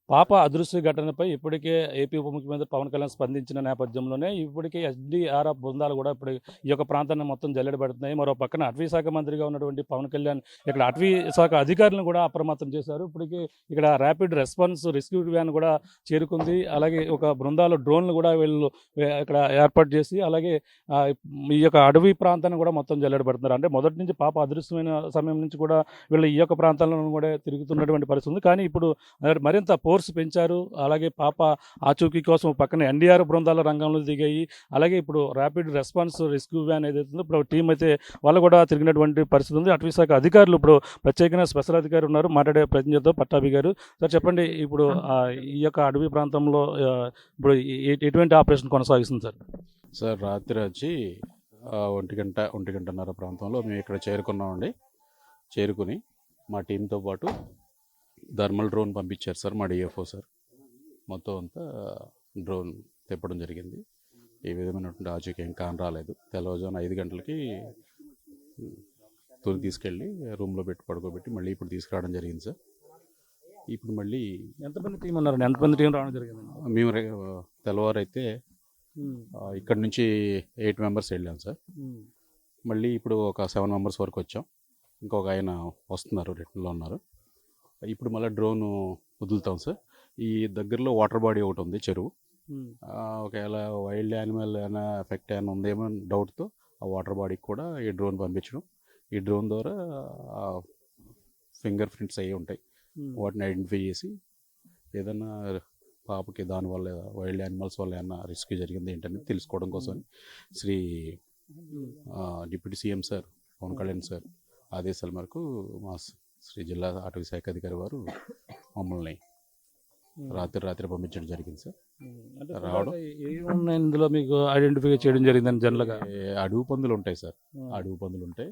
పాప అదృశ్య ఘటనపై ఇప్పటికే ఏపీ ఉప ముఖ్యమంత్రి పవన్ కళ్యాణ్ స్పందించిన నేపథ్యంలోనే ఇప్పటికే ఎస్డీఆర్ఎఫ్ బృందాలు కూడా ఇప్పుడు ఈ యొక్క ప్రాంతాన్ని మొత్తం జల్లెడబడుతున్నాయి. మరో పక్కన అటవీ శాఖ మంత్రిగా ఉన్నటువంటి పవన్ కళ్యాణ్ ఇక్కడ అటవీ శాఖ అధికారులను కూడా అప్రమత్తం చేశారు. ఇప్పటికే ఇక్కడ ర్యాపిడ్ రెస్పాన్స్ రెస్క్యూ వ్యాన్ కూడా చేరుకుంది. అలాగే ఒక బృందాలు డ్రోన్లు కూడా వీళ్ళు ఇక్కడ ఏర్పాటు చేసి అలాగే ఈ యొక్క అడవి ప్రాంతాన్ని కూడా మొత్తం జల్లెడబడుతున్నారు. అంటే మొదటి నుంచి పాప అదృశ్యమైన సమయం నుంచి కూడా వీళ్ళు ఈ యొక్క ప్రాంతాలను కూడా తిరుగుతున్నటువంటి పరిస్థితి ఉంది. కానీ ఇప్పుడు మరింత ఫోర్స్ పెంచారు. అలాగే పాప ఆచూకీ కోసం పక్కన ఎన్డీఆర్ బృందాల రంగంలో దిగాయి. అలాగే ఇప్పుడు ర్యాపిడ్ రెస్పాన్స్ రెస్క్యూ వ్యాన్ ఏదైతే ఉందో ఇప్పుడు టీం అయితే వాళ్ళు కూడా తిరిగినటువంటి పరిస్థితి ఉంది. అటవీ శాఖ అధికారులు ఇప్పుడు ప్రత్యేకంగా స్పెషల్ అధికారి ఉన్నారు, మాట్లాడే ప్రతినిధితో పట్టాభి గారు. సార్ చెప్పండి, ఇప్పుడు ఈ యొక్క అడవి ప్రాంతంలో ఇప్పుడు ఎటువంటి ఆపరేషన్ కొనసాగిస్తుంది సార్? సార్ రాత్రి వచ్చి 1 గంటన్నర ప్రాంతంలో మేము ఇక్కడ చేరుకున్నామండి. చేరుకుని మా టీంతో పాటు థర్మల్ డ్రోన్ పంపించారు సార్, మా డిఎఫ్ఓ సార్. మొత్తం అంతా డ్రోన్ తిప్పడం జరిగింది. ఏ విధమైనటువంటి ఆచూకీ ఏం కాని రాలేదు. తెల్లవారుజామున 5 గంటలకి తొలి తీసుకెళ్ళి రూమ్లో పెట్టి పడుకోబెట్టి మళ్ళీ ఇప్పుడు తీసుకురావడం జరిగింది సార్. ఇప్పుడు మళ్ళీ ఎంతమంది టీం ఉన్నారండి? ఎంతమంది టీం రావడం జరిగింది? మేము తెల్లవారు అయితే ఇక్కడ నుంచి 8 మెంబర్స్ వెళ్ళాం సార్. మళ్ళీ ఇప్పుడు ఒక 7 మెంబర్స్ వరకు వచ్చాం. ఇంకొక ఆయన వస్తున్నారు, రిటర్న్లో ఉన్నారు. ఇప్పుడు మళ్ళీ డ్రోన్ వదులుతాం సార్. ఈ దగ్గరలో వాటర్ బాడీ ఒకటి ఉంది, చెరువు. ఒకవేళ వైల్డ్ యానిమల్ ఏమైనా ఎఫెక్ట్ ఏమైనా ఉందేమో డౌట్తో ఆ వాటర్ బాడీకి కూడా ఈ డ్రోన్ పంపించడం. ఈ డ్రోన్ ద్వారా ఫింగర్ ప్రింట్స్ అయ్యి ఉంటాయి, వాటిని ఐడెంటిఫై చేసి ఏదైనా పాపకి దానివల్ల వైల్డ్ యానిమల్స్ వల్ల ఏమైనా రిస్క్ జరిగింది ఏంటనేది తెలుసుకోవడం కోసం Shri deputy CM sir Pawan Kalyan sir ఆదేశాల మేరకు మా శ్రీ జిల్లా అటవీ శాఖ అధికారి వారు మమ్మల్ని రాత్రి పంపించడం జరిగింది సార్. రావడం ఇందులో మీకు ఐడెంటిఫై చేయడం జరిగిందని జనరల్గా అడవి పందులు ఉంటాయి సార్. అడవి పందులు ఉంటాయి,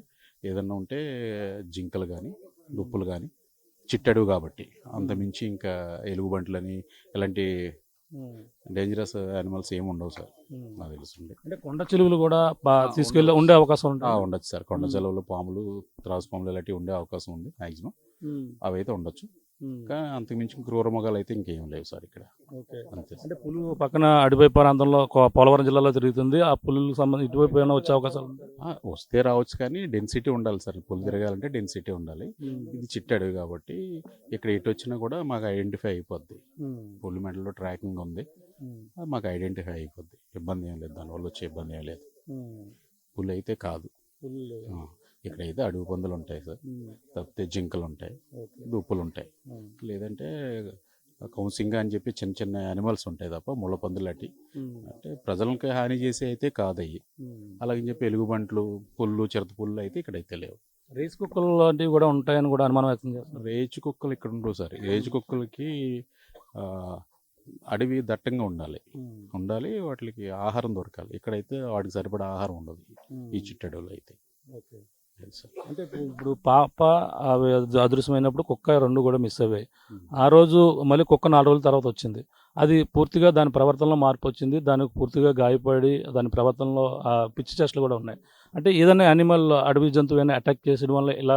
ఏదన్నా ఉంటే జింకలు కానీ దుప్పులు కానీ, చిట్టడుగు కాబట్టి అంతమించి ఇంకా ఎలుగుబంట్లని ఇలాంటి డేంజరస్ యానిమల్స్ ఏమి ఉండవు సార్, నాకు తెలుస్తుంది. అంటే కొండ చిలువలు కూడా తీసుకెళ్ళి ఉండే అవకాశం ఉండొచ్చు సార్. కొండ చిలువలు, పాములు, త్రాసు పాములు ఇలాంటివి ఉండే అవకాశం ఉంది మ్యాక్సిమం. అవి అయితే ఉండొచ్చు, కానీ అంతకుమించి క్రూరమృగాలు అయితే ఇంకేం లేవు సార్ ఇక్కడ. అంతే. అంటే పులు పక్కన అడవి ప్రాంతంలో పోలవరం జిల్లాలో తిరుగుతుంది. ఆ పులులకు సంబంధించి ఇటువైపు ఏమైనా వచ్చే అవకాశాలు వస్తే రావచ్చు, కానీ డెన్సిటీ ఉండాలి సార్. పులు తిరగాలంటే డెన్సిటీ ఉండాలి. ఇది చిట్టడవి కాబట్టి ఇక్కడ ఎటు వచ్చినా కూడా మాకు ఐడెంటిఫై అయిపోద్ది. పులి మెడలో ట్రాకింగ్ ఉంది, మాకు ఐడెంటిఫై అయిపోద్ది. ఇబ్బంది ఏం లేదు, దానివల్ల వచ్చే ఇబ్బంది ఏం లేదు. పులి అయితే కాదు. ఇక్కడైతే అడవి పందులు ఉంటాయి సార్, తప్పితే జింకలు ఉంటాయి, దుప్పులు ఉంటాయి, లేదంటే కౌన్సింగ్ అని చెప్పి చిన్న చిన్న యానిమల్స్ ఉంటాయి తప్ప ముళ్ళ పందులు అట్టి అంటే ప్రజలకి హాని చేసి అయితే కాదు అయ్యి. అలాగని చెప్పి ఎలుగుబంట్లు, పుల్లు, చిరత పుల్లు అయితే ఇక్కడైతే లేవు. రేచు కుక్కలు లాంటివి కూడా ఉంటాయని కూడా అనుమానం వ్యక్తం చేస్తారు. రేచు కుక్కలు ఇక్కడ ఉండవు సార్. రేచు కుక్కలకి అడవి దట్టంగా ఉండాలి, వాటికి ఆహారం దొరకాలి. ఇక్కడైతే వాటికి సరిపడా ఆహారం ఉండదు ఈ చిట్టడవులు అయితే. అంటే ఇప్పుడు పాప అదృశ్యమైనప్పుడు కుక్క 2 కూడా మిస్ అయ్యాయి. ఆ రోజు మళ్ళీ కుక్క 4 రోజుల తర్వాత వచ్చింది. అది పూర్తిగా దాని ప్రవర్తనలో మార్పు వచ్చింది, దానికి పూర్తిగా గాయపడి దాని ప్రవర్తనలో పిచ్చి చేష్టలు కూడా ఉన్నాయి. అంటే ఏదైనా యానిమల్ అడవి జంతువు అయినా అటాక్ చేసడం వల్ల ఇలా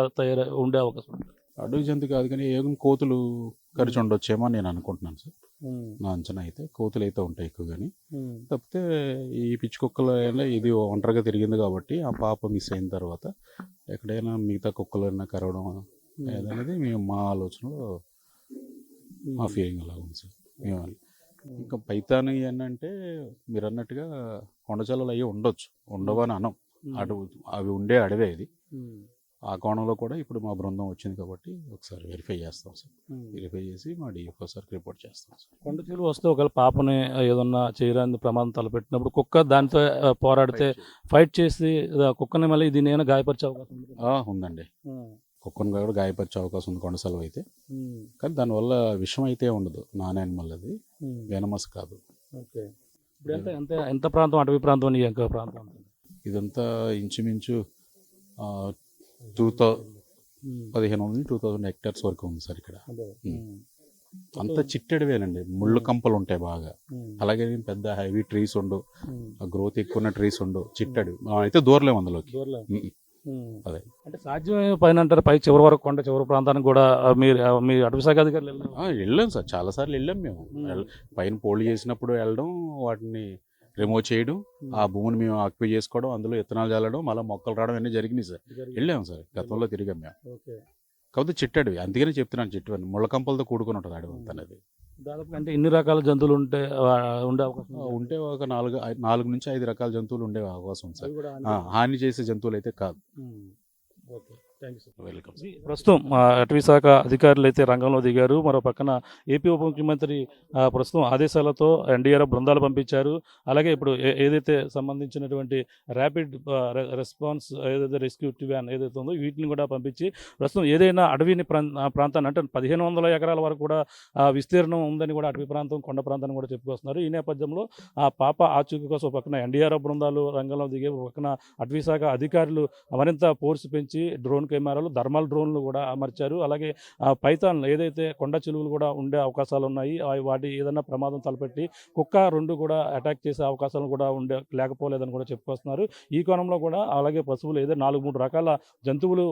ఉండే అవకాశం ఉంది. అడవి జంతువు కాదు కానీ ఏం కోతులు కరిచి ఉండొచ్చేమో నేను అనుకుంటున్నాను సార్. నా అంచనా అయితే కోతులు అయితే ఉంటాయి ఎక్కువ, కానీ తప్పితే ఈ పిచ్చి కుక్కలు అయినా ఇది ఒంటరిగా తిరిగింది కాబట్టి ఆ పాప మిస్ అయిన తర్వాత ఎక్కడైనా మిగతా కుక్కలు అయినా కరవడం ఏదనేది మేము మా ఆలోచనలో, మా ఫీలింగ్ అలా ఉంది సార్. మేము ఇంకా పైతాను ఏంటంటే మీరు అన్నట్టుగా కొండచల్లలు అవి ఉండవని అనం. అవి ఉండే అడవే ఇది. ఆ కోణంలో కూడా ఇప్పుడు మా బృందం వచ్చింది కాబట్టి ఒకసారి వెరిఫై చేస్తాం సార్. వెరిఫై చేసి మా డిఎఫ్ఓ సార్కి రిపోర్ట్ చేస్తాం సార్. కొండ చిలువ వస్తే ఒకవేళ పాపని ఏదన్నా చేయడానికి ప్రమాదం తలపెట్టినప్పుడు కుక్క దానితో పోరాడితే ఫైట్ చేసి కుక్కని మళ్ళీ దీని ఏమైనా గాయపరిచే అవకాశం ఉందండి. కుక్కను కూడా గాయపరిచే అవకాశం ఉంది కొండసెలవు అయితే, కానీ దానివల్ల విషం అయితే ఉండదు. నాన్ యానిమల్ అది, వెనమస్ కాదు. ఓకే. ఇప్పుడు ఎంత ప్రాంతం, అటవీ ప్రాంతం, ఇంకా ప్రాంతం ఇదంతా ఇంచుమించు 1500-2000 హెక్టార్స్ వరకు ఉంది సార్ ఇక్కడ. అంత చిట్టడివేనండి, ముళ్ళు కంపలు ఉంటాయి బాగా. అలాగే పెద్ద హెవీ ట్రీస్ ఉండవు, గ్రోత్ ఎక్కువ ఉన్న ట్రీస్ ఉండవు. చిట్టడి అయితే దూరలేము అందులోకి. అదే. అంటే సాధ్యమే పైన అంటారు, పై చివరి వరకు కొండ చివరి ప్రాంతానికి కూడా మీ అటవీ శాఖ అధికారులు వెళ్ళారు. వెళ్ళాం సార్, చాలాసార్లు వెళ్ళాం మేము. పైన పోల్డ్ చేసినప్పుడు వెళ్ళడం, వాటిని రిమూవ్ చేయడం, ఆ భూమిని మేము ఆక్యుపై చేసుకోవడం, అందులో విత్తనాలు చల్లడం, మళ్ళీ మొక్కలు రావడం అన్నీ జరిగినాయి సార్. వెళ్ళాం సార్, గతంలో తిరిగాం మేము. కాకపోతే చెట్టు అడవి, అందుకనే చెప్తున్నాను, చెట్టు అని ముళ్ళ కంపలతో కూడుకుని ఉంటుంది అడవి అంతా అనేది. దాదాపు అంటే ఇన్ని రకాల జంతువులు ఉంటే ఉండే అవకాశం ఉంటే ఒక 4 నుంచి 5 రకాల జంతువులు ఉండే అవకాశం ఉంది సార్. అవి కూడా హాని చేసే జంతువులు అయితే కాదు. Okay, thank you sir. Welcome. ప్రస్తుతం అటవీ శాఖ అధికారులు అయితే రంగంలో దిగారు. మరో పక్కన ఏపీ ఉప ముఖ్యమంత్రి ప్రస్తుతం ఆదేశాలతో ఎన్డీఆర్ఎఫ్ బృందాలు పంపించారు. అలాగే ఇప్పుడు ఏదైతే సంబంధించినటువంటి ర్యాపిడ్ రెస్పాన్స్ ఏదైతే రెస్క్యూ వ్యాన్ ఏదైతే ఉందో వీటిని కూడా పంపించి ప్రస్తుతం ఏదైనా అడవిని ప్రాంతాన్ని అంటే 1500 ఎకరాల వరకు కూడా విస్తీర్ణం ఉందని కూడా అటవీ ప్రాంతం కొండ ప్రాంతాన్ని కూడా చెప్పుకొస్తున్నారు. ఈ నేపథ్యంలో ఆ పాప ఆచూకీ కోసం పక్కన ఎన్డీఆర్ఎఫ్ బృందాలు రంగంలో దిగే పక్కన అటవీ శాఖ అధికారులు మరింత ఫోర్స్ పెంచి డ్రోన్ కెమెరాలు థర్మల్ డ్రోన్లు కూడా అమర్చారు. అలాగే పైథాన్లు ఏదైతే కొండ చిలువలు కూడా ఉండే అవకాశాలు ఉన్నాయి, వాటి ఏదైనా ప్రమాదం తలపెట్టి కుక్క 2 కూడా అటాక్ చేసే అవకాశాలు కూడా లేకపోలేదని కూడా చెప్పుకొస్తున్నారు. ఈ కోణంలో కూడా అలాగే పశువులు ఏదో 4-3 రకాల జంతువులు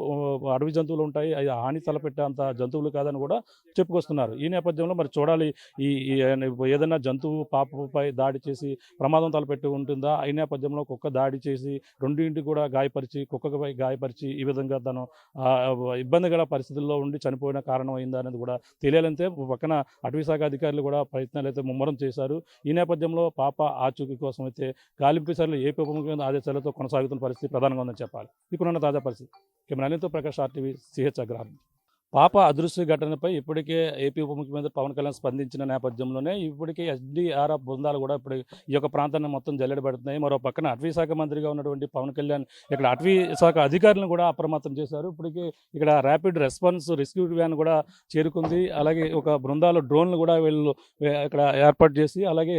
అడవి జంతువులు ఉంటాయి, అవి హాని తలపెట్టే అంత జంతువులు కాదని కూడా చెప్పుకొస్తున్నారు. ఈ నేపథ్యంలో మరి చూడాలి, ఈ ఏదైనా జంతువు పాపపై దాడి చేసి ప్రమాదం తలపెట్టి ఉంటుందా, ఈ నేపథ్యంలో కుక్క దాడి చేసి 2 ఇంటికి కూడా గాయపరిచి కుక్కపై గాయపరిచి ఈ విధంగా తను ఇబ్బందికర పరిస్థితుల్లో ఉండి చనిపోయిన కారణం అయిందా అనేది కూడా తెలియాలంటే పక్కన అటవీ శాఖ అధికారులు కూడా ప్రయత్నాలు అయితే ముమ్మరం చేశారు. ఈ నేపథ్యంలో పాప ఆచూకీ కోసం అయితే గాలింపు చర్యలు ఏపీ ఉప ముఖ్యమంత్రి ఆదేశాలతో కొనసాగుతున్న పరిస్థితి ప్రధానంగా ఉందని చెప్పాలి. ఇప్పుడున్న తాజా పరిస్థితి. కెమెరాలతో ప్రకాష్, ఆర్టీవీ, సిహెచ్ అగ్రహారం. పాప అదృశ్య ఘటనపై ఇప్పటికే ఏపీ ఉప ముఖ్యమంత్రి పవన్ కళ్యాణ్ స్పందించిన నేపథ్యంలోనే ఇప్పటికే ఎస్డీఆర్ఎఫ్ బృందాలు కూడా ఇప్పుడు ఈ యొక్క ప్రాంతాన్ని మొత్తం జల్లెడ పెడుతున్నాయి. మరో పక్కన అటవీ శాఖ మంత్రిగా ఉన్నటువంటి పవన్ కళ్యాణ్ ఇక్కడ అటవీ శాఖ అధికారులను కూడా అప్రమత్తం చేశారు. ఇప్పటికే ఇక్కడ ర్యాపిడ్ రెస్పాన్స్ రెస్క్యూ వ్యాన్ కూడా చేరుకుంది. అలాగే ఒక బృందాలు డ్రోన్లు కూడా వీళ్ళు ఇక్కడ ఏర్పాటు చేసి అలాగే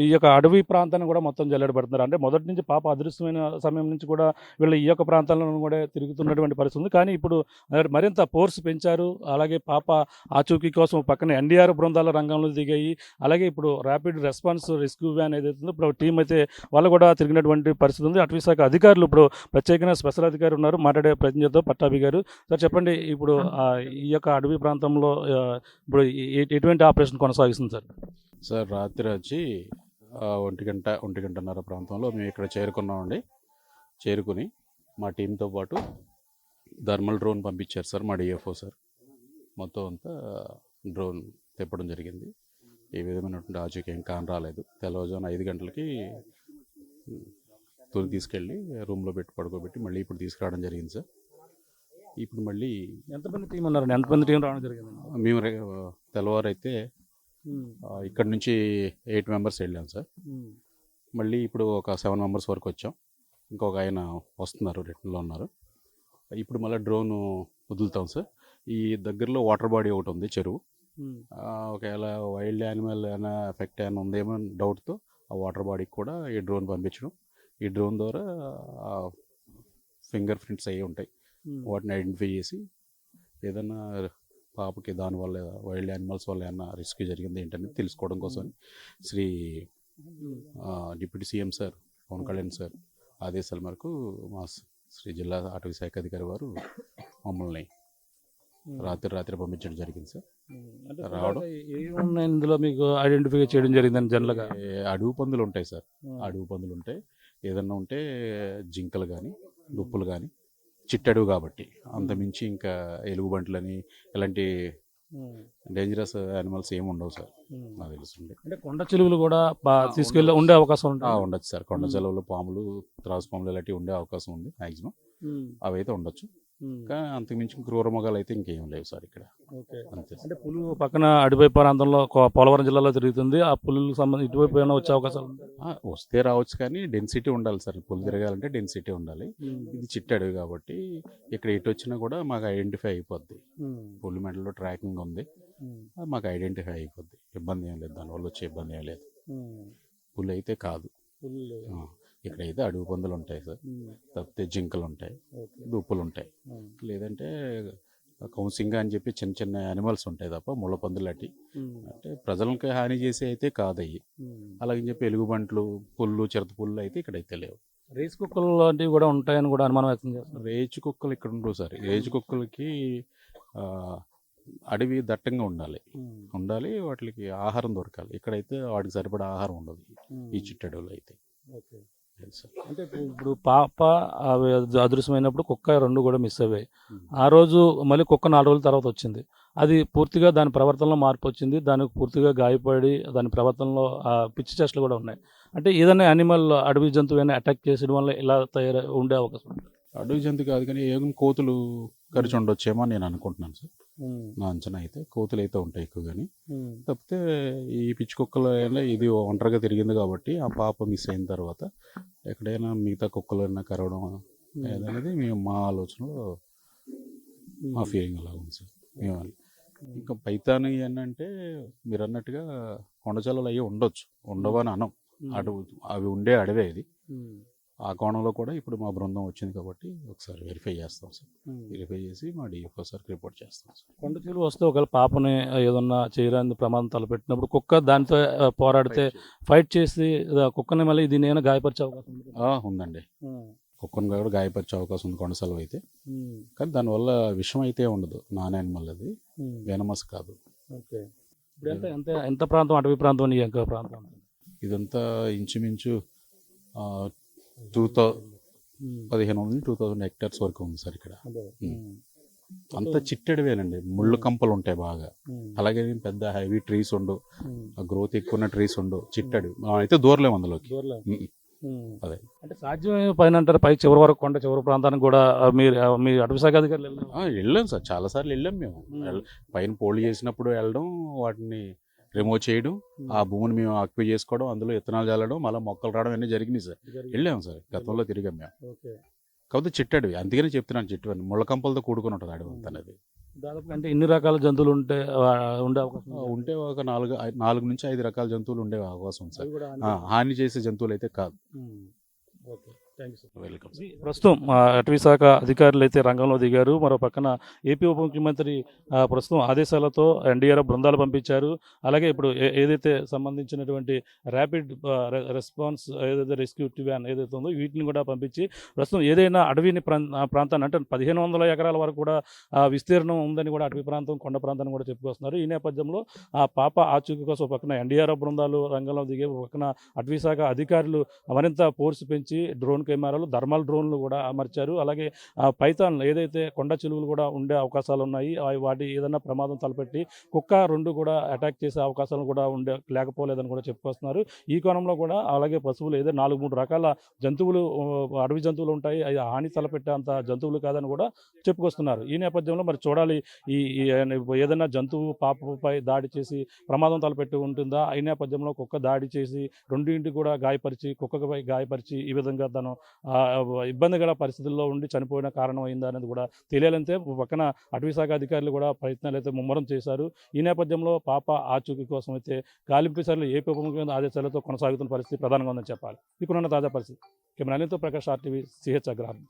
ఈ యొక్క అడవి ప్రాంతాన్ని కూడా మొత్తం జల్లెడ పెడుతున్నారు. అంటే మొదటి నుంచి పాప అదృశ్యమైన సమయం నుంచి కూడా వీళ్ళు ఈ యొక్క ప్రాంతాలను కూడా తిరుగుతున్నటువంటి పరిస్థితి ఉంది. కానీ ఇప్పుడు మరింత ఫోర్స్ పెంచారు. అలాగే పాప ఆచూకీ కోసం పక్కన ఎన్డీఆర్ఎఫ్ బృందాల రంగంలో దిగాయి. అలాగే ఇప్పుడు ర్యాపిడ్ రెస్పాన్స్ రెస్క్యూ వ్యాన్ ఏదైతే ఉందో ఇప్పుడు టీం అయితే వాళ్ళు కూడా తిరిగినటువంటి పరిస్థితి ఉంది. అటవీ శాఖ అధికారులు ఇప్పుడు ప్రత్యేకంగా స్పెషల్ అధికారి ఉన్నారు, మాట్లాడే ప్రయత్నం చేద్దాం. పట్టాభి గారు, సార్ చెప్పండి, ఇప్పుడు ఈ యొక్క అడవి ప్రాంతంలో ఇప్పుడు ఎటువంటి ఆపరేషన్ కొనసాగిస్తుంది సార్? సార్ రాత్రి వచ్చి 1:30 ప్రాంతంలో మేము ఇక్కడ చేరుకున్నామండి. చేరుకుని మా టీంతో పాటు థర్మల్ డ్రోన్ పంపించారు సార్, మా డిఎఫ్ఓ సార్. మొత్తం అంతా డ్రోన్ తిప్పడం జరిగింది. ఏ విధమైనటువంటి ఆచూకీ ఏం కాని రాలేదు. తెల్లవారుజామున 5 గంటలకి తొలి తీసుకెళ్ళి రూమ్లో పెట్టి పడుకోబెట్టి మళ్ళీ ఇప్పుడు తీసుకురావడం జరిగింది సార్. ఇప్పుడు మళ్ళీ ఎంతమంది టీం ఉన్నారండి? ఎంతమంది టీం రావడం జరిగింది? మేము తెల్లవారు అయితే ఇక్కడ నుంచి 8 మెంబర్స్ వెళ్ళాం సార్. మళ్ళీ ఇప్పుడు ఒక 7 మెంబర్స్ వరకు వచ్చాం. ఇంకొక ఆయన వస్తున్నారు, రిటర్న్లో ఉన్నారు. ఇప్పుడు మళ్ళీ డ్రోన్ వదులుతాం సార్. ఈ దగ్గరలో వాటర్ బాడీ ఒకటి ఉంది, చెరువు. ఒకవేళ వైల్డ్ యానిమల్ ఏమైనా ఎఫెక్ట్ ఏమైనా ఉందేమో డౌట్తో ఆ వాటర్ బాడీకి కూడా ఈ డ్రోన్ పంపించడం. ఈ డ్రోన్ ద్వారా ఫింగర్ ప్రింట్స్ అవి ఉంటాయి, వాటిని ఐడెంటిఫై చేసి ఏదైనా పాపకి దానివల్ల వైల్డ్ యానిమల్స్ వల్ల ఏమైనా రిస్క్ జరిగింది ఏంటనేది తెలుసుకోవడం కోసం Shri deputy CM sir Pawan Kalyan sir ఆదేశాల మేరకు మా శ్రీ జిల్లా అటవీ శాఖ అధికారి వారు మమ్మల్ని రాత్రి పంపించడం జరిగింది సార్. రావడం ఇందులో మీకు ఐడెంటిఫై చేయడం జరిగిందని జనరల్గా అడవి పందులు ఉంటాయి సార్. అడవి పందులు ఉంటాయి, ఏదన్నా ఉంటే జింకలు కానీ దుప్పులు కానీ, చిట్టడుగు కాబట్టి అంతమించి ఇంకా ఎలుగుబంట్లని ఇలాంటి డేంజరస్ యానిమల్స్ ఏమి ఉండవు సార్, నాకు తెలుస్తుంది. అంటే కొండ చిలువలు కూడా తీసుకెళ్ళి ఉండే అవకాశం ఉండొచ్చు సార్. కొండ చిలువలు, పాములు, త్రాసు పాములు ఇలాంటివి ఉండే అవకాశం ఉంది మ్యాక్సిమం. అవి అయితే ఉండొచ్చు, కానీ అంతకుమించి క్రూరమృగాలు అయితే ఇంకేం లేవు సార్ ఇక్కడ. అంతే. అంటే పులులు పక్కన అడిపై ప్రాంతంలో పోలవరం జిల్లాలో తిరుగుతుంది. ఆ పులులకు సంబంధించి ఇటువైపు ఏమైనా వచ్చే అవకాశాలు వస్తే రావచ్చు, కానీ డెన్సిటీ ఉండాలి సార్. పులు తిరగాలంటే డెన్సిటీ ఉండాలి. ఇది చిట్టడివి కాబట్టి ఇక్కడ ఎటు వచ్చినా కూడా మాకు ఐడెంటిఫై అయిపోద్ది. పులి మెడలో ట్రాకింగ్ ఉంది, మాకు ఐడెంటిఫై అయిపోద్ది. ఇబ్బంది ఏం లేదు, దానివల్ల వచ్చే ఇబ్బంది ఏం లేదు. పులి అయితే కాదు. ఇక్కడైతే అడవి పందులు ఉంటాయి సార్, తప్పితే జింకలు ఉంటాయి, దుప్పులు ఉంటాయి, లేదంటే కౌన్సింగ్ అని చెప్పి చిన్న చిన్న యానిమల్స్ ఉంటాయి తప్ప ముళ్ళ పందులు అట్టి అంటే ప్రజలకు హాని చేసి అయితే కాదయ్యి. అలాగని చెప్పి ఎలుగుబంట్లు, పుల్లు, చిరత పుల్లు అయితే ఇక్కడైతే లేవు. రేస్ కుక్కలు లాంటివి కూడా ఉంటాయని కూడా అనుమానం వ్యక్తం చేస్తున్నారు. రేచు కుక్కలు ఇక్కడ ఉండవు సార్. రేచు కుక్కలకి ఆ, అడవి దట్టంగా ఉండాలి. వాటికి ఆహారం దొరకాలి. ఇక్కడైతే వాటికి సరిపడా ఆహారం ఉండదు ఈ చిట్టడవులో అయితే. ఓకే. అది సార్. అంటే ఇప్పుడు పాప అవి అదృశ్యమైనప్పుడు కుక్క రెండు కూడా మిస్ అయ్యాయి. ఉమ్. ఆ రోజు మళ్ళీ కుక్క 4 రోజుల తర్వాత వచ్చింది. అది పూర్తిగా దాని ప్రవర్తనలో మార్పు వచ్చింది. దానికి పూర్తిగా గాయపడి దాని ప్రవర్తనలో పిచ్చి చేష్టలు కూడా ఉన్నాయి. అంటే ఏదైనా యానిమల్ అడవి జంతువు అయినా అటాక్ చేసడం వల్ల ఇలా ఉండే అవకాశం ఉంది. అడవి జంతు కాదు కానీ ఏమైనా కోతులు కరిచి ఉండొచ్చేమో అని నేను అనుకుంటున్నాను సార్. నా అంచనా అయితే కోతులు అయితే ఉంటాయి ఎక్కువ కానీ. తప్పితే ఈ పిచ్చి కుక్కలు ఇది ఒంటరిగా తిరిగింది కాబట్టి ఆ పాప మిస్ అయిన తర్వాత ఎక్కడైనా మిగతా కుక్కలు అయినా కరవడం ఏదనేది మా ఆలోచనలో మా ఫీలింగ్ అలా ఉంది సార్. మేము ఇంకా పైతాని ఏంటంటే మీరు అన్నట్టుగా కొండచాలలు అవి ఉండొచ్చు, ఉండవని అనం. అవి ఉండే అడవే ఇది. ఆ కోణంలో కూడా ఇప్పుడు మా బృందం వచ్చింది కాబట్టి ఒకసారి వెరిఫై చేస్తాం సార్. వెరిఫై చేసి మా డిఎఫ్ఓసారికి రిపోర్ట్ చేస్తాం సార్. కొండ చీలు వస్తే ఒకవేళ పాపని ఏదన్నా చేయరాని ప్రమాదం తలపెట్టినప్పుడు కుక్క దానితో పోరాడితే ఫైట్ చేసి కుక్కని మళ్ళీ దీన్ని ఏమైనా గాయపరిచే అవకాశం ఉంది. ఉందండి. కుక్కను కూడా గాయపరిచే అవకాశం ఉంది కొండసెలవు అయితే. కానీ దానివల్ల విషం అయితే ఉండదు. నాన్ యానిమల్ అది, వెనమస్ కాదు. ఓకే. ఇప్పుడు ఎంత ప్రాంతం, అటవీ ప్రాంతం, ఇంకా ప్రాంతం ఇదంతా ఇంచుమించు 1500 నుంచి 2000 హెక్టార్స్ వరకు ఉంది సార్ ఇక్కడ. అంత చిట్టడివేనండి. ముళ్ళు కంపలు ఉంటాయి బాగా. అలాగే పెద్ద హెవీ ట్రీస్ ఉండవు, గ్రోత్ ఎక్కువ ఉన్న ట్రీస్ ఉండవు. చిట్టడి అయితే దూరలేము అందులోకి. అదే అంటే సాధ్యమే పైన అంటారు. పై చివరి వరకు కొండ చివరి ప్రాంతానికి కూడా మీ అటవీ శాఖ అధికారులు వెళ్ళాం సార్. చాలాసార్లు వెళ్ళాం మేము. పైన పోళ్ళు చేసినప్పుడు వెళ్ళడం, వాటిని రిమూవ్ చేయడం, ఆ భూమిని మేము ఆక్యుపై చేసుకోవడం, అందులో విత్తనాలు చల్లడం, మళ్ళీ మొక్కలు రావడం అన్నీ జరిగినాయి సార్. వెళ్ళాము సార్. గతంలో తిరిగాం మేము. కాకపోతే చిట్టడివి, అందుకనే చెప్తున్నాను. చిట్టు అని ముళ్ళ కంపలతో కూడుకుని ఉంటుంది అడవి అంతా అనేది. దాదాపు అంటే ఇన్ని రకాల జంతువులు ఉండే అవకాశం ఉంటే ఒక 4 నుంచి 5 రకాల జంతువులు ఉండే అవకాశం ఉంది సార్. హాని చేసే జంతువులు అయితే కాదు. Okay, thank you sir. Welcome. ప్రస్తుతం అటవీ శాఖ అధికారులు అయితే రంగంలో దిగారు. మరో పక్కన ఏపీ ఉప ముఖ్యమంత్రి ప్రస్తుతం ఆదేశాలతో ఎన్డీఆర్ఎఫ్ బృందాలు పంపించారు. అలాగే ఇప్పుడు ఏదైతే సంబంధించినటువంటి ర్యాపిడ్ రెస్పాన్స్ ఏదైతే రెస్క్యూ వ్యాన్ ఏదైతే ఉందో వీటిని కూడా పంపించి ప్రస్తుతం ఏదైనా అడవిని ప్రాంతాన్ని అంటే 1500 ఎకరాల వరకు కూడా విస్తీర్ణం ఉందని కూడా అటవీ ప్రాంతం, కొండ ప్రాంతాన్ని కూడా చెప్పుకొస్తున్నారు. ఈ నేపథ్యంలో ఆ పాప ఆచూకీ కోసం పక్కన ఎన్డీఆర్ఎఫ్ బృందాలు రంగంలో దిగే, పక్కన అటవీ శాఖ అధికారులు మరింత ఫోర్స్ పెంచి డ్రోన్ కెమెరాలు, థర్మల్ డ్రోన్లు కూడా అమర్చారు. అలాగే పైథాన్ ఏదైతే కొండ చిలువలు కూడా ఉండే అవకాశాలు ఉన్నాయి, వాటి ఏదైనా ప్రమాదం తలపెట్టి కుక్క 2 కూడా అటాక్ చేసే అవకాశాలు కూడా లేకపోలేదని కూడా చెప్పుకొస్తున్నారు. ఈ కోణంలో కూడా అలాగే పశువులు ఏదో 4-3 రకాల జంతువులు, అడవి జంతువులు ఉంటాయి, అవి హాని తలపెట్టే అంత జంతువులు కాదని కూడా చెప్పుకొస్తున్నారు. ఈ నేపథ్యంలో మరి చూడాలి, ఈ ఏదైనా జంతువు పాపపై దాడి చేసి ప్రమాదం తలపెట్టి ఉంటుందా. ఈ నేపథ్యంలో కుక్క దాడి చేసి 2 కూడా గాయపరిచి, కుక్కపై గాయపరిచి ఈ విధంగా తను ఇబ్బందికర పరిస్థితుల్లో ఉండి చనిపోయిన కారణం అయిందా అనేది కూడా తెలియాలంటే పక్కన అటవీ శాఖ అధికారులు కూడా ప్రయత్నాలు అయితే ముమ్మరం చేశారు. ఈ నేపథ్యంలో పాప ఆచూకీ కోసం అయితే గాలింపు చర్యలు ఏపీ ఉప ముఖ్యమంత్రి ఆదేశాలతో కొనసాగుతున్న పరిస్థితి ప్రధానంగా ఉందని చెప్పాలి. ఇప్పుడున్న తాజా పరిస్థితి. కెమెరాలతో ప్రకాష్, RTV, CH అగ్రహారం.